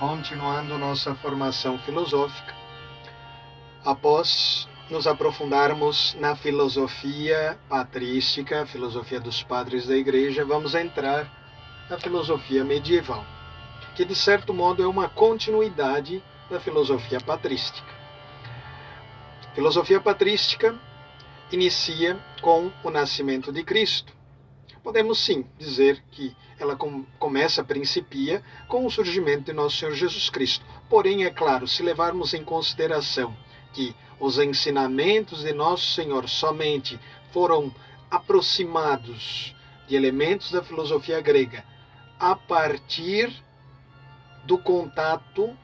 continuando nossa formação filosófica, após nos aprofundarmos na filosofia patrística, a filosofia dos padres da Igreja, vamos entrar na filosofia medieval, que de certo modo é uma continuidade da filosofia patrística. A filosofia patrística inicia com o nascimento de Cristo. Podemos sim dizer que ela principia com o surgimento de nosso Senhor Jesus Cristo. Porém, é claro, se levarmos em consideração que os ensinamentos de nosso Senhor somente foram aproximados de elementos da filosofia grega a partir do contato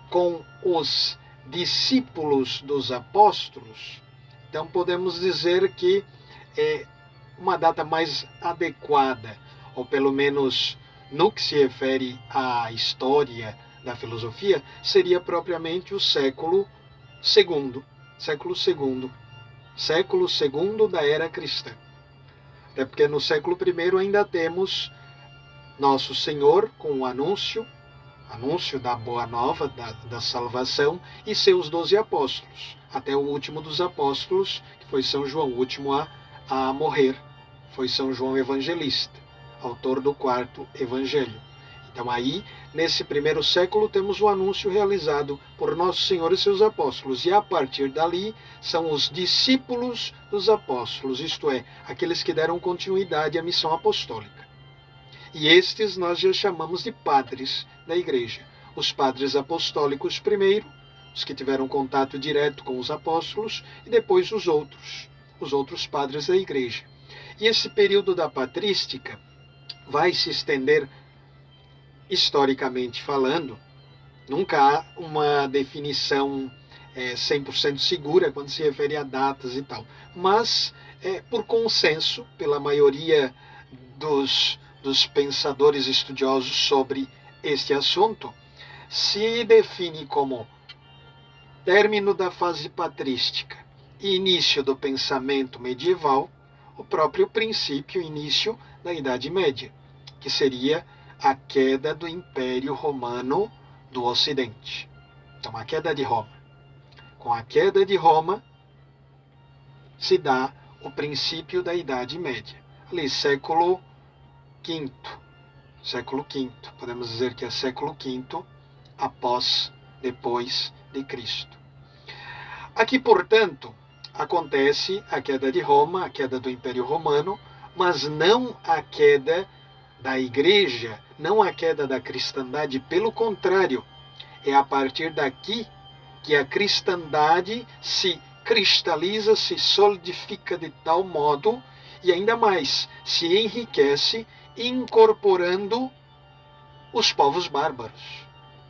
com os discípulos dos apóstolos, então podemos dizer que é uma data mais adequada, ou pelo menos no que se refere à história da filosofia, seria propriamente o século II da era cristã. Até porque no século I ainda temos Nosso Senhor com o anúncio da Boa Nova, da salvação, e seus 12 apóstolos, até o último dos apóstolos, que foi São João, o último a morrer, foi São João Evangelista, autor do 4º Evangelho. Então aí, nesse primeiro século, temos o anúncio realizado por Nosso Senhor e seus apóstolos, e a partir dali são os discípulos dos apóstolos, isto é, aqueles que deram continuidade à missão apostólica. E estes nós já chamamos de padres da Igreja. Os padres apostólicos primeiro, os que tiveram contato direto com os apóstolos, e depois os outros padres da Igreja. E esse período da patrística vai se estender, historicamente falando, nunca há uma definição 100% segura quando se refere a datas e tal, mas por consenso, pela maioria dos pensadores estudiosos sobre este assunto, se define como término da fase patrística e início do pensamento medieval, o próprio princípio, início da Idade Média, que seria a queda do Império Romano do Ocidente. Então, a queda de Roma. Com a queda de Roma, se dá o princípio da Idade Média. Ali, século V, podemos dizer que é século V depois de Cristo. Aqui, portanto, acontece a queda de Roma, a queda do Império Romano, mas não a queda da Igreja, não a queda da cristandade, pelo contrário, é a partir daqui que a cristandade se cristaliza, se solidifica de tal modo, e ainda mais, se enriquece, incorporando os povos bárbaros.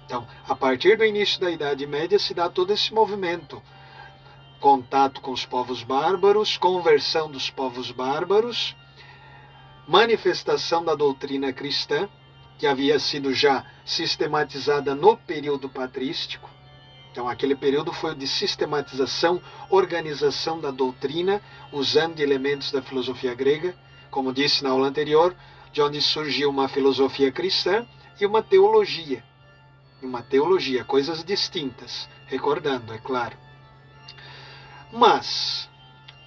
Então, a partir do início da Idade Média se dá todo esse movimento. Contato com os povos bárbaros, conversão dos povos bárbaros, manifestação da doutrina cristã, que havia sido já sistematizada no período patrístico. Então, aquele período foi o de sistematização, organização da doutrina, usando elementos da filosofia grega, como disse na aula anterior, de onde surgiu uma filosofia cristã e uma teologia. Coisas distintas, recordando, é claro. Mas,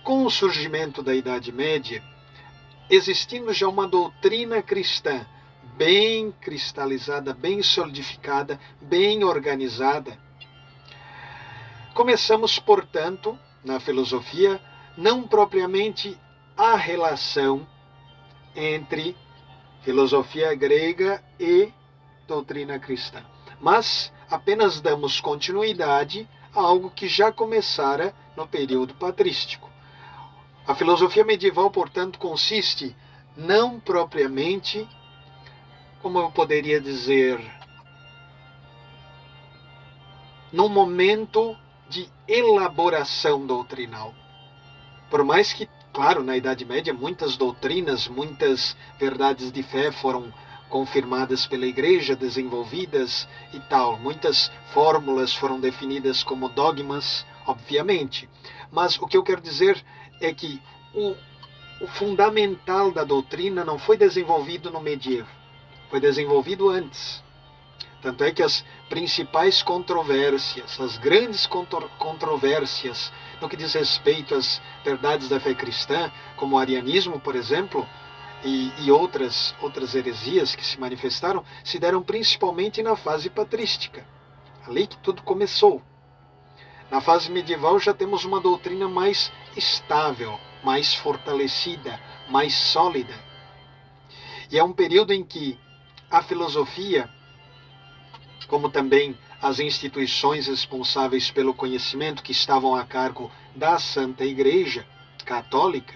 com o surgimento da Idade Média, existindo já uma doutrina cristã bem cristalizada, bem solidificada, bem organizada, começamos, portanto, na filosofia, não propriamente a relação entre filosofia grega e doutrina cristã, mas apenas damos continuidade a algo que já começara no período patrístico. A filosofia medieval, portanto, consiste não propriamente, como eu poderia dizer, num momento de elaboração doutrinal. Por mais que, claro, na Idade Média, muitas doutrinas, muitas verdades de fé foram confirmadas pela Igreja, desenvolvidas e tal. Muitas fórmulas foram definidas como dogmas, obviamente. Mas o que eu quero dizer é que o fundamental da doutrina não foi desenvolvido no medievo, foi desenvolvido antes. Tanto é que as principais controvérsias, as grandes controvérsias no que diz respeito às verdades da fé cristã, como o arianismo, por exemplo, e outras heresias que se manifestaram, se deram principalmente na fase patrística, ali que tudo começou. Na fase medieval já temos uma doutrina mais estável, mais fortalecida, mais sólida. E é um período em que a filosofia, como também as instituições responsáveis pelo conhecimento que estavam a cargo da Santa Igreja Católica,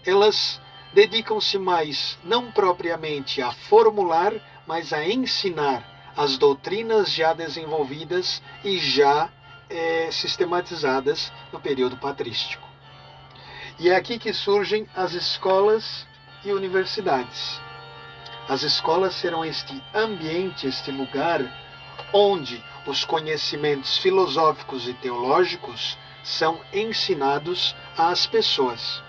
elas dedicam-se mais, não propriamente a formular, mas a ensinar as doutrinas já desenvolvidas e já sistematizadas no período patrístico. E é aqui que surgem as escolas e universidades. As escolas serão este ambiente, este lugar onde os conhecimentos filosóficos e teológicos são ensinados às pessoas.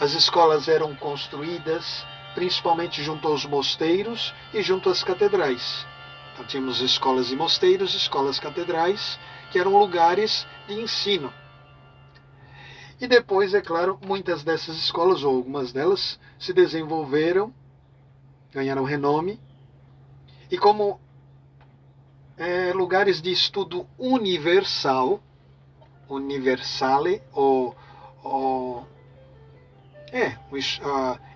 As escolas eram construídas principalmente junto aos mosteiros e junto às catedrais. Então tínhamos escolas e mosteiros, escolas catedrais, que eram lugares de ensino. E depois, é claro, muitas dessas escolas, ou algumas delas, se desenvolveram, ganharam renome, e como lugares de estudo universal, universale,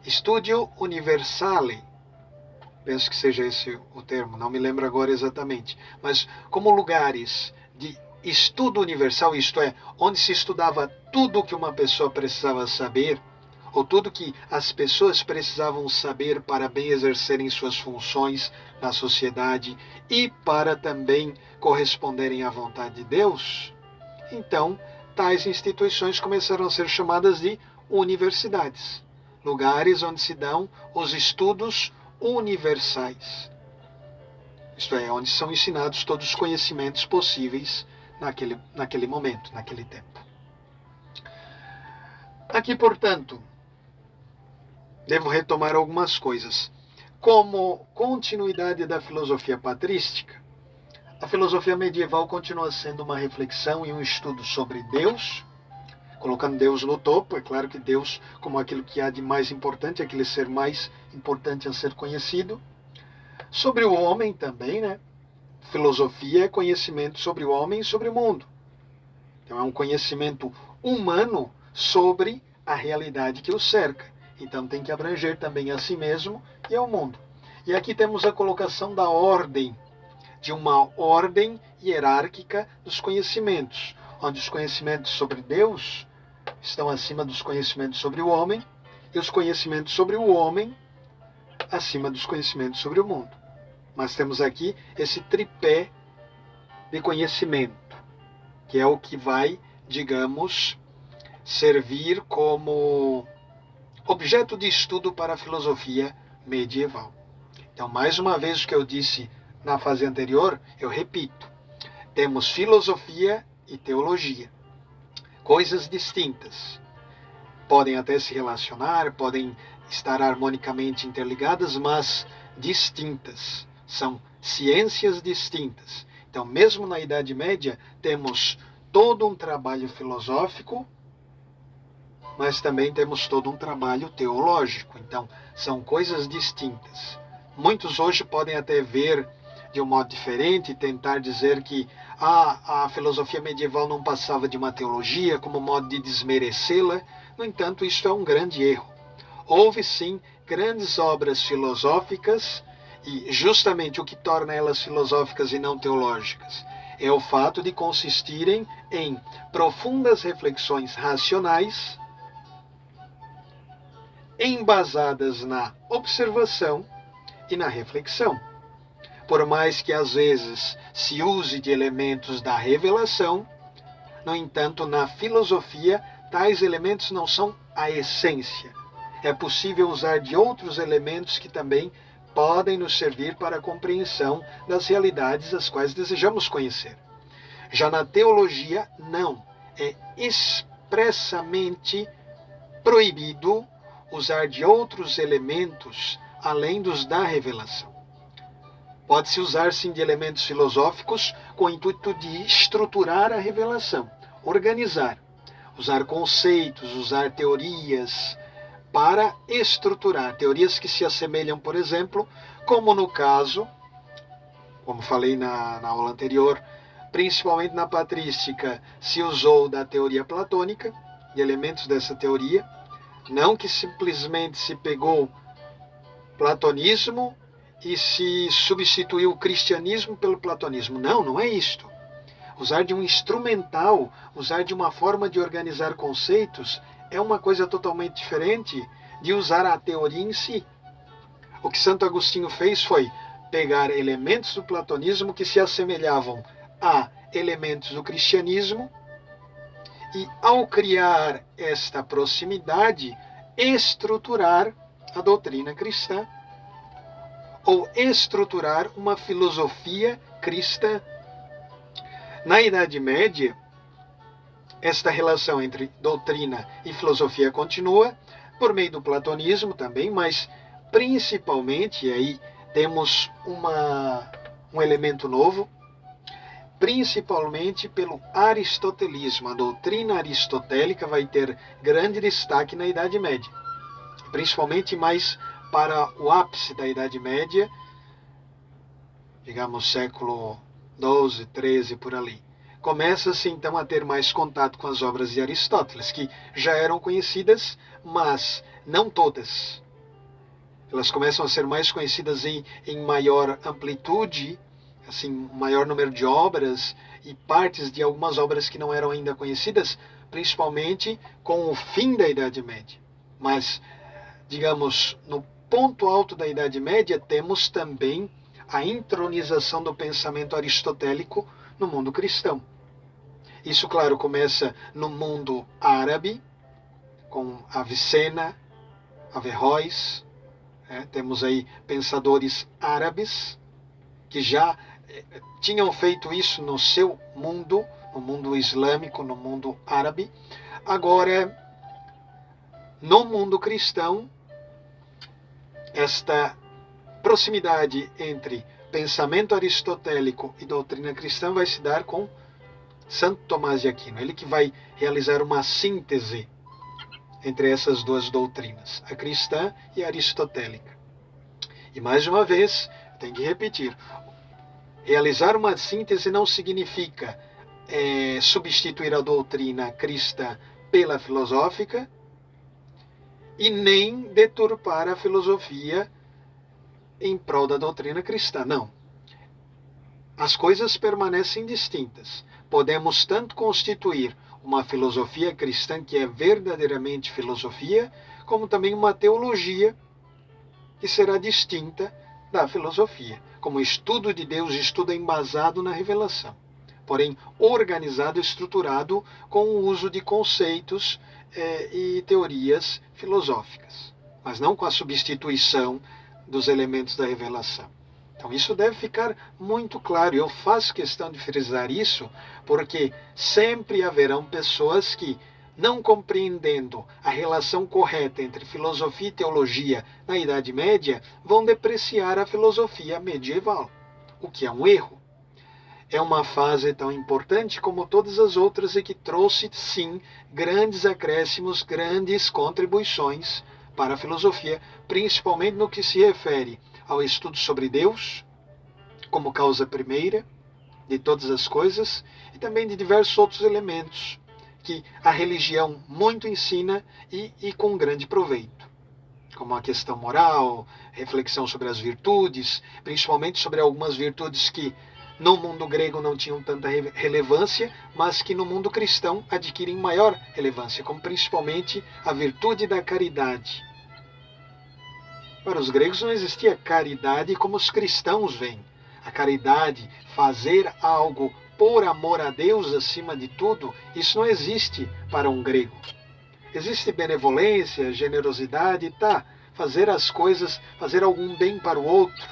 Studio Universale, penso que seja esse o termo, não me lembro agora exatamente, mas como lugares de estudo universal, isto é, onde se estudava tudo o que uma pessoa precisava saber, ou tudo que as pessoas precisavam saber para bem exercerem suas funções na sociedade e para também corresponderem à vontade de Deus, então tais instituições começaram a ser chamadas de universidades, lugares onde se dão os estudos universais, isto é, onde são ensinados todos os conhecimentos possíveis naquele momento, naquele tempo. Aqui, portanto, devo retomar algumas coisas. Como continuidade da filosofia patrística, a filosofia medieval continua sendo uma reflexão e um estudo sobre Deus, colocando Deus no topo, é claro que Deus como aquilo que há de mais importante, aquele ser mais importante a ser conhecido. Sobre o homem também, né? Filosofia é conhecimento sobre o homem e sobre o mundo. Então é um conhecimento humano sobre a realidade que o cerca. Então tem que abranger também a si mesmo e ao mundo. E aqui temos a colocação da ordem, de uma ordem hierárquica dos conhecimentos, onde os conhecimentos sobre Deus estão acima dos conhecimentos sobre o homem e os conhecimentos sobre o homem acima dos conhecimentos sobre o mundo. Mas temos aqui esse tripé de conhecimento, que é o que vai, digamos, servir como objeto de estudo para a filosofia medieval. Então, mais uma vez o que eu disse na fase anterior, eu repito. Temos filosofia e teologia. Coisas distintas. Podem até se relacionar, podem estar harmonicamente interligadas, mas distintas. São ciências distintas. Então, mesmo na Idade Média, temos todo um trabalho filosófico, mas também temos todo um trabalho teológico. Então, são coisas distintas. Muitos hoje podem até ver de um modo diferente e tentar dizer que a filosofia medieval não passava de uma teologia como modo de desmerecê-la. No entanto, isto é um grande erro. Houve sim grandes obras filosóficas e justamente o que torna elas filosóficas e não teológicas é o fato de consistirem em profundas reflexões racionais embasadas na observação e na reflexão. Por mais que às vezes se use de elementos da revelação, no entanto, na filosofia, tais elementos não são a essência. É possível usar de outros elementos que também podem nos servir para a compreensão das realidades as quais desejamos conhecer. Já na teologia, não. É expressamente proibido usar de outros elementos além dos da revelação. Pode-se usar, sim, de elementos filosóficos com o intuito de estruturar a revelação, organizar, usar conceitos, usar teorias para estruturar. Teorias que se assemelham, por exemplo, como no caso, como falei na aula anterior, principalmente na patrística, se usou da teoria platônica, de elementos dessa teoria, não que simplesmente se pegou platonismo e se substituiu o cristianismo pelo platonismo. Não, não é isto. Usar de um instrumental, usar de uma forma de organizar conceitos, é uma coisa totalmente diferente de usar a teoria em si. O que Santo Agostinho fez foi pegar elementos do platonismo que se assemelhavam a elementos do cristianismo e, ao criar esta proximidade, estruturar a doutrina cristã ou estruturar uma filosofia cristã. Na Idade Média, esta relação entre doutrina e filosofia continua por meio do platonismo também, mas principalmente, e aí temos um elemento novo, principalmente pelo aristotelismo. A doutrina aristotélica vai ter grande destaque na Idade Média, principalmente mais para o ápice da Idade Média, digamos século XII, XIII, por ali. Começa-se então a ter mais contato com as obras de Aristóteles, que já eram conhecidas, mas não todas. Elas começam a ser mais conhecidas em maior amplitude, assim, maior número de obras e partes de algumas obras que não eram ainda conhecidas, principalmente com o fim da Idade Média. Mas, digamos, no ponto alto da Idade Média, temos também a intronização do pensamento aristotélico no mundo cristão. Isso, claro, começa no mundo árabe, com Avicena, Averroes. Temos aí pensadores árabes que já tinham feito isso no seu mundo, no mundo islâmico, no mundo árabe. Agora, no mundo cristão, esta proximidade entre pensamento aristotélico e doutrina cristã vai se dar com Santo Tomás de Aquino. Ele que vai realizar uma síntese entre essas duas doutrinas, a cristã e a aristotélica. E mais uma vez, tem que repetir, realizar uma síntese não significa substituir a doutrina cristã pela filosófica e nem deturpar a filosofia em prol da doutrina cristã. Não. As coisas permanecem distintas. Podemos tanto constituir uma filosofia cristã que é verdadeiramente filosofia, como também uma teologia que será distinta da filosofia, como estudo de Deus, estudo embasado na revelação, porém organizado, estruturado com o uso de conceitos e teorias filosóficas, mas não com a substituição dos elementos da revelação. Então isso deve ficar muito claro. Eu faço questão de frisar isso porque sempre haverão pessoas que, não compreendendo a relação correta entre filosofia e teologia na Idade Média, vão depreciar a filosofia medieval, o que é um erro. É uma fase tão importante como todas as outras e que trouxe, sim, grandes acréscimos, grandes contribuições para a filosofia, principalmente no que se refere ao estudo sobre Deus, como causa primeira de todas as coisas, e também de diversos outros elementos que a religião muito ensina e com grande proveito, como a questão moral, reflexão sobre as virtudes, principalmente sobre algumas virtudes que no mundo grego não tinham tanta relevância, mas que no mundo cristão adquirem maior relevância, como principalmente a virtude da caridade. Para os gregos não existia caridade como os cristãos veem. A caridade, fazer algo por amor a Deus acima de tudo, isso não existe para um grego. Existe benevolência, generosidade, fazer as coisas, fazer algum bem para o outro,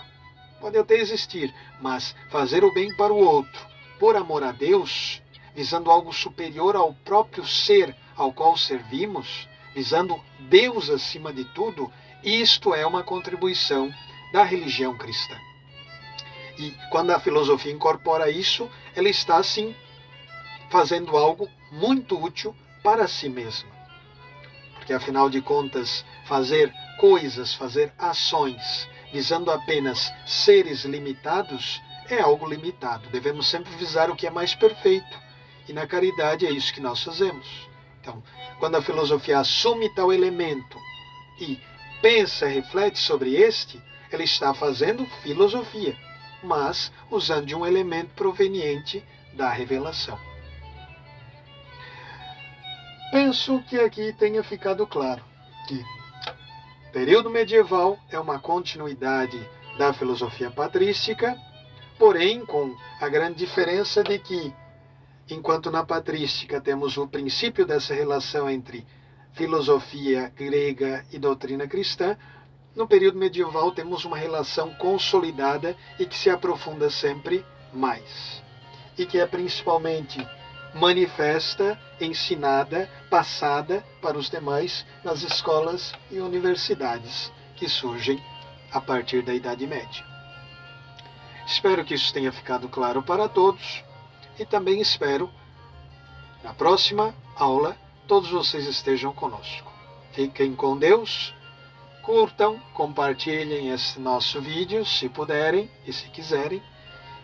pode até existir, mas fazer o bem para o outro, por amor a Deus, visando algo superior ao próprio ser ao qual servimos, visando Deus acima de tudo, isto é uma contribuição da religião cristã. E quando a filosofia incorpora isso, ela está, sim, fazendo algo muito útil para si mesma. Porque, afinal de contas, fazer coisas, fazer ações, visando apenas seres limitados, é algo limitado. Devemos sempre visar o que é mais perfeito. E na caridade é isso que nós fazemos. Então, quando a filosofia assume tal elemento e pensa, reflete sobre este, ela está fazendo filosofia, mas usando de um elemento proveniente da revelação. Penso que aqui tenha ficado claro que o período medieval é uma continuidade da filosofia patrística, porém com a grande diferença de que, enquanto na patrística temos o princípio dessa relação entre filosofia grega e doutrina cristã, no período medieval temos uma relação consolidada e que se aprofunda sempre mais. E que é principalmente manifesta, ensinada, passada para os demais nas escolas e universidades que surgem a partir da Idade Média. Espero que isso tenha ficado claro para todos e também espero, na próxima aula, todos vocês estejam conosco. Fiquem com Deus, curtam, compartilhem esse nosso vídeo, se puderem e se quiserem,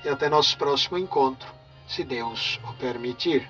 e até nosso próximo encontro, se Deus o permitir.